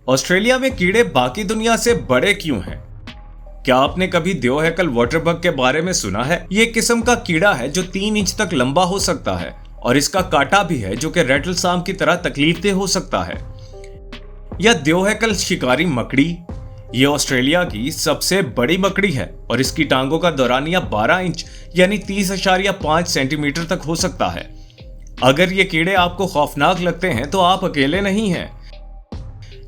Australia में कीड़े बाकी दुनिया से बड़े क्यों हैं? क्या आपने कभी द्योहेकल वाटर बग के बारे में सुना है? ये किस्म का कीड़ा है जो 3 इंच तक लंबा हो सकता है और इसका कांटा भी है जो कि रेटलस्लाम की तरह तकलीफदेह हो सकता है। यह द्योहेकल शिकारी मकड़ी ये ऑस्ट्रेलिया की सबसे बड़ी मकड़ी है और इसकी टांगों का दौरानिया 12 इंच यानी 30.5 सेंटीमीटर तक हो सकता है। अगर ये कीड़े आपको खौफनाक लगते हैं तो आप अकेले नहीं हैं।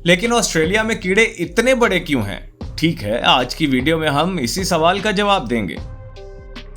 लेकिन ऑस्ट्रेलिया में कीड़े इतने बड़े क्यों हैं? ठीक है, आज की वीडियो में हम इसी सवाल का जवाब देंगे।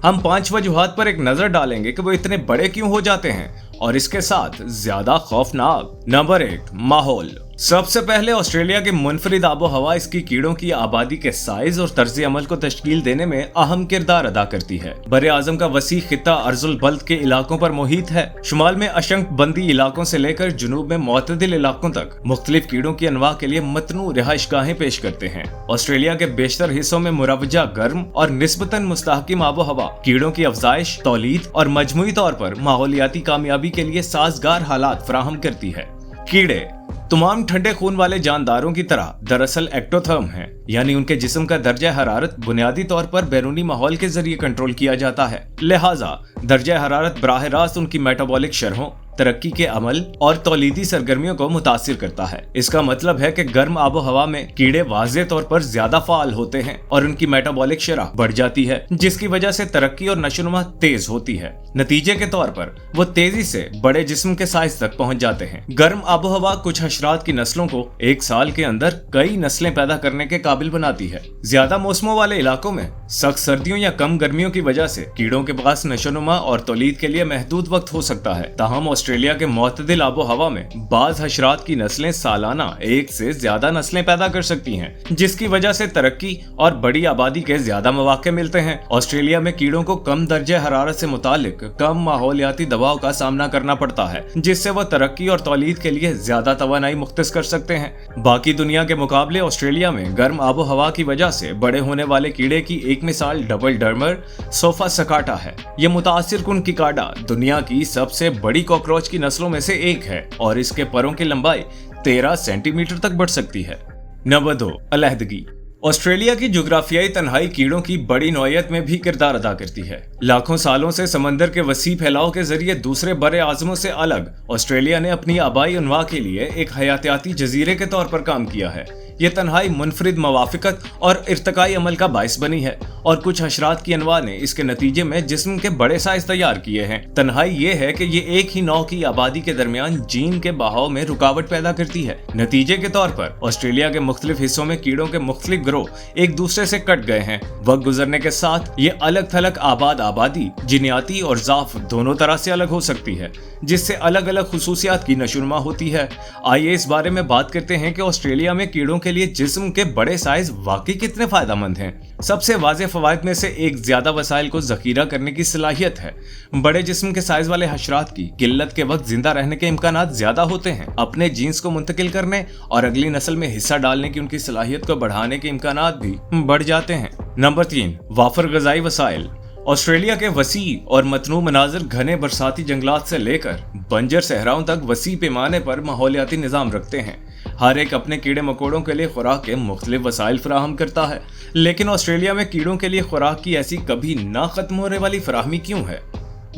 हम 5 वजूहात पर एक नजर डालेंगे कि वो इतने बड़े क्यों हो जाते हैं और इसके साथ ज्यादा खौफनाक। नंबर 1, माहौल। सबसे पहले ऑस्ट्रेलिया की मुनफरिद आबो हवा इसकी कीड़ों की आबादी के साइज और तर्ज अमल को तश्कील देने में अहम किरदार अदा करती है। बरे आजम का वसी खिता अर्जुल बल्द के इलाकों पर मुहित है। शुमाल में अशंक बंदी इलाकों से लेकर जुनूब में मोतदिल इलाकों तक मुख्तलिफ कीड़ों की अनवा के लिए मतनू रिहाइशगाहें पेश करते हैं। ऑस्ट्रेलिया के बेशतर हिस्सों में मुरवजा गर्म और निस्बतन मुस्तहकिम आबो हवा कीड़ों की अफजाइश, तौलीद और मजमूई तौर पर माहौलियाती कामयाबी के लिए साजगार हालात फराहम करती है। कीड़े तमाम ठंडे खून वाले जानदारों की तरह दरअसल एक्टोथर्म हैं, यानी उनके जिस्म का दर्जा हरारत बुनियादी तौर पर बैरूनी माहौल के जरिए कंट्रोल किया जाता है। लिहाजा दर्जा हरारत बराह रास्त उनकी मेटाबॉलिक शरहों, तरक्की के अमल और तौलीदी सरगर्मियों को मुतासिर करता है। इसका मतलब है कि गर्म आबो हवा में कीड़े वाज़ेह तौर पर ज्यादा फाल होते हैं और उनकी मेटाबॉलिक शरह बढ़ जाती है, जिसकी वजह से तरक्की और नशोनुमा तेज होती है। नतीजे के तौर पर वो तेजी से बड़े जिस्म के साइज तक पहुंच जाते हैं। गर्म आबो हवा कुछ हशरात की नस्लों को एक साल के अंदर कई नस्लें पैदा करने के काबिल बनाती है। ज्यादा मौसमों वाले इलाकों में सख्त सर्दियों या कम गर्मियों की वजह से कीड़ों के पास नशोनुमा और तौलीद के लिए महदूद वक्त हो सकता है। ताहम ऑस्ट्रेलिया के मोतदिल आबो हवा में बाज हशरात की नस्लें सालाना 1 से ज्यादा नस्लें पैदा कर सकती हैं, जिसकी वजह से तरक्की और बड़ी आबादी के ज्यादा मौके मिलते हैं। ऑस्ट्रेलिया में कीड़ों को कम दर्जे हरारत से मुतालिक कम माहौलियाती दबाव का सामना करना पड़ता है, जिससे वो तरक्की और तौलीद के लिए ज्यादा तवानाई मुख्तस कर सकते हैं। बाकी दुनिया के मुकाबले ऑस्ट्रेलिया में गर्म आबो हवा की वजह से बड़े होने वाले कीड़े की एक मिसाल डबल डर्मर सोफा सकाटा है। ये मुतासिर कुन किकाडा दुनिया की सबसे बड़ी कॉकरोच की नस्लों में से एक है और इसके परों की लंबाई 13 सेंटीमीटर तक बढ़ सकती है। नंबर 2, अलहदगी। ऑस्ट्रेलिया की जुग्राफियाई तन्हाई कीड़ों की बड़ी नौयत में भी किरदार अदा करती है। लाखों सालों से समंदर के वसी फैलाव के जरिए दूसरे बड़े आजमों से अलग ऑस्ट्रेलिया ने अपनी आबाई अनवा के लिए एक हयातियाती जजीरे के तौर पर काम किया है। ये तन्हाई मुनफरिद मवाफिकत और इर्तकाई अमल का बाइस बनी है और कुछ हशरात की अनवा ने इसके नतीजे में जिस्म के बड़े साइज तैयार किए हैं। तन्हाई ये है कि ये एक ही नौ की आबादी के दरमियान जीन के बहाव में रुकावट पैदा करती है। नतीजे के तौर पर ऑस्ट्रेलिया के मुख्तलिफ हिस्सों में कीड़ों के मुख्तलिफ ग्रोह एक दूसरे से कट गए हैं। वक्त गुजरने के साथ ये अलग थलग आबादी जिनियाती और जाफ दोनों तरह से अलग हो सकती है, जिससे अलग अलग खुसूसियात की नशुनमा होती है। आइए इस बारे में बात करते हैं कि ऑस्ट्रेलिया में कीड़ों के लिए जिस्म के बड़े साइज वाकई कितने फायदेमंद हैं। सबसे वाज़ेह फवायद में से एक ज्यादा वसाइल को जखीरा करने की सलाहियत है। बड़े जिस्म के साइज वाले हशरात की किल्लत के वक्त जिंदा रहने के इम्कानात ज्यादा होते हैं। अपने जीन्स को मुंतकिल करने और अगली नस्ल में हिस्सा डालने की उनकी सलाहियत को बढ़ाने के इम्कानात भी बढ़ जाते हैं। नंबर 3, वाफर गजाई वसाइल। ऑस्ट्रेलिया के वसी और मतनू मनाजिर घने बरसाती जंगलात से लेकर बंजर सहराओं तक वसी पैमाने पर माहौलियाती निज़ाम रखते हैं। हर एक अपने कीड़े मकोड़ों के लिए खुराक के मुख्तलिफ वसाइल फराहम करता है, लेकिन ऑस्ट्रेलिया में कीड़ों के लिए खुराक की ऐसी कभी ना खत्म होने वाली फराहमी क्यों है?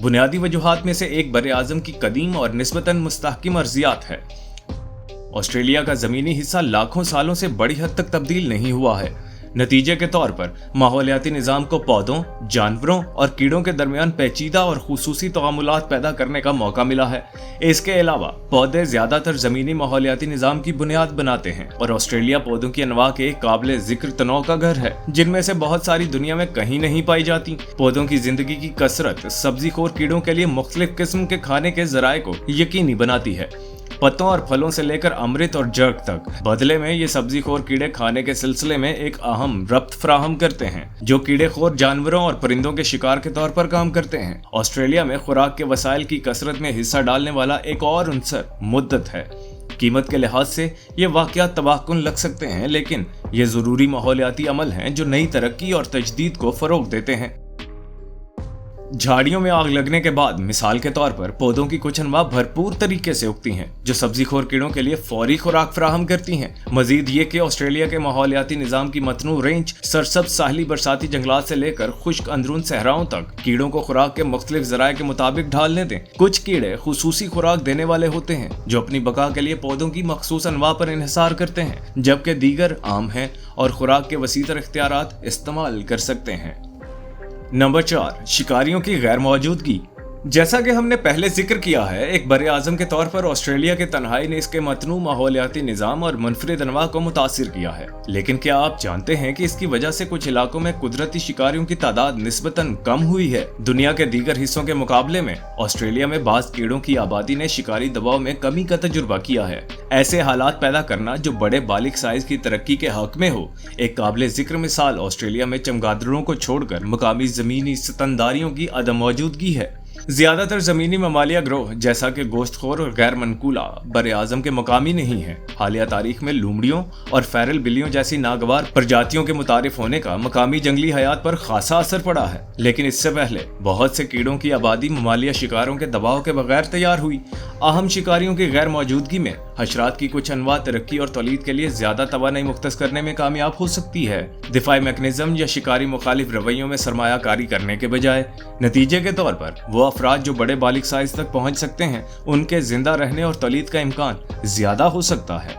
बुनियादी वजूहात में से एक बरे आजम की कदीम और निस्बतन मुस्तहकिम अर्जियात है। ऑस्ट्रेलिया का जमीनी हिस्सा लाखों सालों से बड़ी हद तक तब्दील नहीं हुआ है। नतीजे के तौर पर माहौलियाती निज़ाम को पौधों, जानवरों और कीड़ों के दरमियान पेचीदा और खुसूसी तआमुलात पैदा करने का मौका मिला है। इसके अलावा पौधे ज्यादातर जमीनी माहौलियाती निज़ाम की बुनियाद बनाते हैं और ऑस्ट्रेलिया पौधों की अनवा के एक काबिल जिक्र तनों का घर है, जिनमें से बहुत सारी दुनिया में कहीं नहीं पाई जाती। पौधों की जिंदगी की कसरत सब्जी खोर कीड़ों के लिए मुख्तलिफ किस्म के खाने के जराये को यकीनी बनाती है। पत्तों और फलों से लेकर अमृत और जर्क तक बदले में ये सब्जी खोर कीड़े खाने के सिलसिले में एक अहम रब्त फराहम करते हैं, जो कीड़े खोर जानवरों और परिंदों के शिकार के तौर पर काम करते हैं। ऑस्ट्रेलिया में खुराक के वसाइल की कसरत में हिस्सा डालने वाला एक और अंसर मुद्दत है। कीमत के लिहाज से ये वाकयात तबाहकुन लग सकते हैं, लेकिन ये जरूरी माहौलियाती अमल हैं जो नई तरक्की और तजदीद को फरोग देते हैं। झाड़ियों में आग लगने के बाद मिसाल के तौर पर पौधों की कुछ अनवा भरपूर तरीके से उगती हैं, जो सब्जीखोर कीड़ों के लिए फौरी खुराक फराहम करती हैं। मजीद ये कि ऑस्ट्रेलिया के माहौलियाती निजाम की मतनू रेंज सरसब्ज साहली बरसाती जंगलात से लेकर खुश्क अंदरून सहराओं तक कीड़ों को खुराक के मुख्तलिफ जराए के मुताबिक ढालने दें। कुछ कीड़े खुसूसी खुराक देने वाले होते हैं जो अपनी बका के लिए पौधों की मखसूस अनवा पर इन्हिसार करते हैं, जबकि दीगर आम हैं और खुराक के वसीतर इख्तियारात इस्तेमाल कर सकते हैं। नंबर 4, शिकारियों की गैर मौजूदगी। जैसा कि हमने पहले जिक्र किया है, एक बड़े आजम के तौर पर ऑस्ट्रेलिया के तन्हाई ने इसके मतनू माहौलियाती निज़ाम और मुनफरिद अनवा को मुतासिर किया है। लेकिन क्या आप जानते हैं कि इसकी वजह से कुछ इलाकों में कुदरती शिकारियों की तादाद निस्बतन कम हुई है। दुनिया के दीगर हिस्सों के मुकाबले में ऑस्ट्रेलिया में बाज़ कीड़ों की आबादी ने शिकारी दबाव में कमी का तजुर्बा किया है। ऐसे हालात पैदा करना जो बड़े बालिग साइज की तरक्की के हक में हो। एक काबिल जिक्र मिसाल ऑस्ट्रेलिया में चमगादड़ों को छोड़कर मुकामी जमीनी स्तनधारियों की अदम मौजूदगी है। ज्यादातर जमीनी ममालिया ग्रोह जैसा कि गोश्तखोर और गैर मनकूला बरे आजम के मकामी नहीं है। हालिया तारीख में लूमड़ियों और फेरल बिल्लियों जैसी नागवार प्रजातियों के मुतारिफ होने का मकामी जंगली हयात पर खासा असर पड़ा है, लेकिन इससे पहले बहुत से कीड़ों की आबादी ममालिया शिकारों के दबाव के बगैर तैयार हुई। अहम शिकारियों की गैर मौजूदगी में हशरात की कुछ अनवा तरक्की और तौलीद के लिए ज्यादा तवानाई मुख्तस करने में कामयाब हो सकती है। दिफाई मैकेनिज्म या शिकारी मुखालिफ रवैयों में सरमायाकारी करने के बजाय नतीजे के तौर पर वो अफराद जो बड़े बालिग साइज तक पहुंच सकते हैं, उनके जिंदा रहने और तौलीद का इम्कान ज्यादा हो सकता है।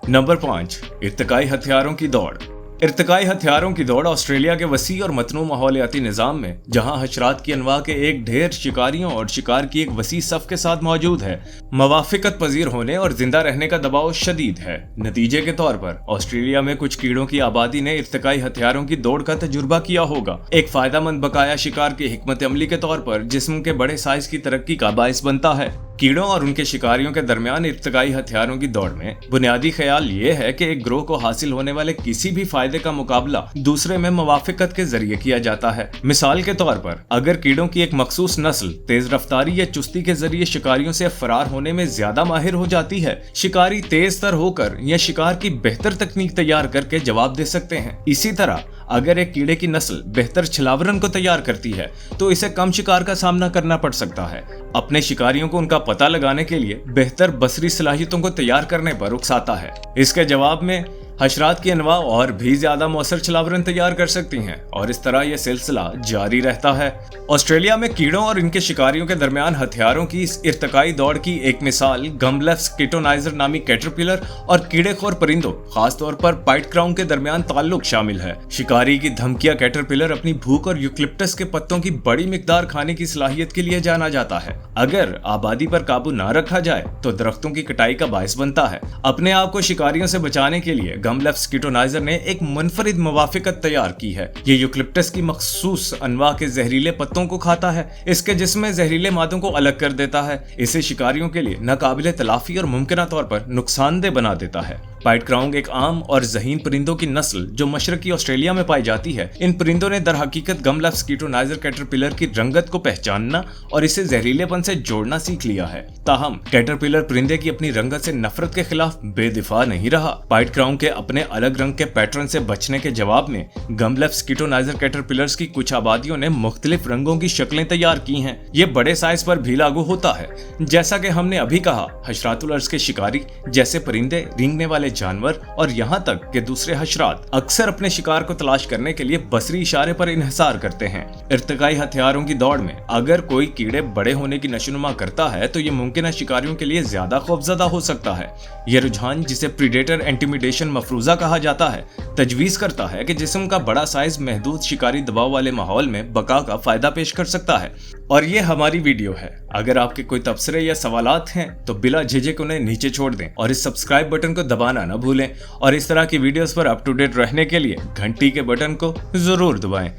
नंबर 5, इर्तिकाई हथियारों की दौड़। इर्तिकाई हथियारों की दौड़ ऑस्ट्रेलिया के वसी और मतनू माहौलियाती निज़ाम में, जहां हशरात की अनवा के एक ढेर शिकारियों और शिकार की एक वसी सफ के साथ मौजूद है, मवाफिकत पजीर होने और जिंदा रहने का दबाव शदीद है। नतीजे के तौर पर ऑस्ट्रेलिया में कुछ कीड़ों की आबादी ने इर्तिकाई हथियारों की दौड़ का तजुर्बा किया होगा। एक फायदेमंद बकाया शिकार की हिकमत अमली के तौर पर जिस्म के बड़े साइज की तरक्की का बाइस बनता है। कीड़ों और उनके शिकारियों के दरमियान इर्तिकाई हथियारों की दौड़ में बुनियादी ख्याल ये है कि एक ग्रोह को हासिल होने वाले किसी भी फायदे का मुकाबला दूसरे में मुवाफिकत के जरिए किया जाता है। मिसाल के तौर पर अगर कीड़ों की एक मखसूस नस्ल तेज रफ्तारी या चुस्ती के जरिए शिकारियों से फरार होने में ज्यादा माहिर हो जाती है, शिकारी तेज तर होकर या शिकार की बेहतर तकनीक तैयार करके जवाब दे सकते हैं। इसी तरह अगर एक कीड़े की नस्ल बेहतर छिलावरन को तैयार करती है तो इसे कम शिकार का सामना करना पड़ सकता है। अपने शिकारियों को उनका पता लगाने के लिए बेहतर बसरी सलाहियतों को तैयार करने पर उकसाता है। इसके जवाब में हशरात की अनवा और भी ज्यादा मौसर छलावरन तैयार कर सकती हैं और इस तरह यह सिलसिला जारी रहता है। ऑस्ट्रेलिया में कीड़ों और इनके शिकारियों के दरमियान हथियारों की इस इर्तिकाई दौड़ की एक मिसाल गमलेफ्स कीटोनाइजर नामी कैटरपिलर और कीड़ेखोर परिंदों, खासतौर पर पाइट क्राउन के दरमियान ताल्लुक शामिल है। शिकारी की धमकिया कैटरपिलर अपनी भूख और यूकलिप्टस के पत्तों की बड़ी मिकदार खाने की सलाहियत के लिए जाना जाता है। अगर आबादी पर काबू न रखा जाए तो दरख्तों की कटाई का बायस बनता है। अपने आप को शिकारियों से बचाने के लिए गमलेफ्स कीटोनाइजर ने एक मुनफरिद मुवाफिकत तैयार की है। ये यूकलिप्टस की मखसूस अनवा के जहरीले पत्तों को खाता है, इसके जिस्म में जहरीले मादों को अलग कर देता है। इसे शिकारियों के लिए नाकाबिले तलाफी और मुमकिन तौर पर नुकसानदेह बना देता है। पाइट क्राउन एक आम और जहीन परिंदों की नस्ल जो मशरकी ऑस्ट्रेलिया में पाई जाती है। इन परिंदों ने दर हकीकत गमलेफ्स कीटोनाइजर कैटरपिलर की रंगत को पहचानना और इसे जहरीलेपन से जोड़ना सीख लिया है। ताहम कैटरपिलर परिंदे की अपनी रंगत से नफरत के खिलाफ बेदिफा नहीं रहा। पाइट क्राउन के अपने अलग रंग के पैटर्न से बचने के जवाब में गमलेफ्स कीटोनाइजर कैटरपिलर्स की कुछ आबादियों ने मुख्तलिफ रंगों की शक्लें तैयार की हैं। ये बड़े साइज पर भी लागू होता है। जैसा कि हमने अभी कहा, हशरातुल अर्ज़ के शिकारी जैसे परिंदे, रेंगने वाले जानवर और यहाँ तक कि दूसरे हशरात अक्सर अपने शिकार को तलाश करने के लिए बसरी इशारे पर इन्हिसार करते हैं। इर्तिकाई हथियारों की दौड़ में अगर कोई कीड़े बड़े होने की नशोनुमा करता है तो ये मुमकिन शिकारियों के लिए ज्यादा खौफजदा हो सकता है। यह रुझान, जिसे प्रीडेटर इंटिमिडेशन मफरूजा कहा जाता है, तजवीज करता है कि जिस्म का बड़ा साइज महदूद शिकारी दबाव वाले माहौल में बका का फायदा पेश कर सकता है। और ये हमारी वीडियो है। अगर आपके कोई तबसरे या सवालात हैं तो बिला झिझक उन्हें नीचे छोड़ दें और इस सब्सक्राइब बटन को दबाना न भूलें और इस तरह की वीडियोस पर अप टू डेट रहने के लिए घंटी के बटन को जरूर दबाएं।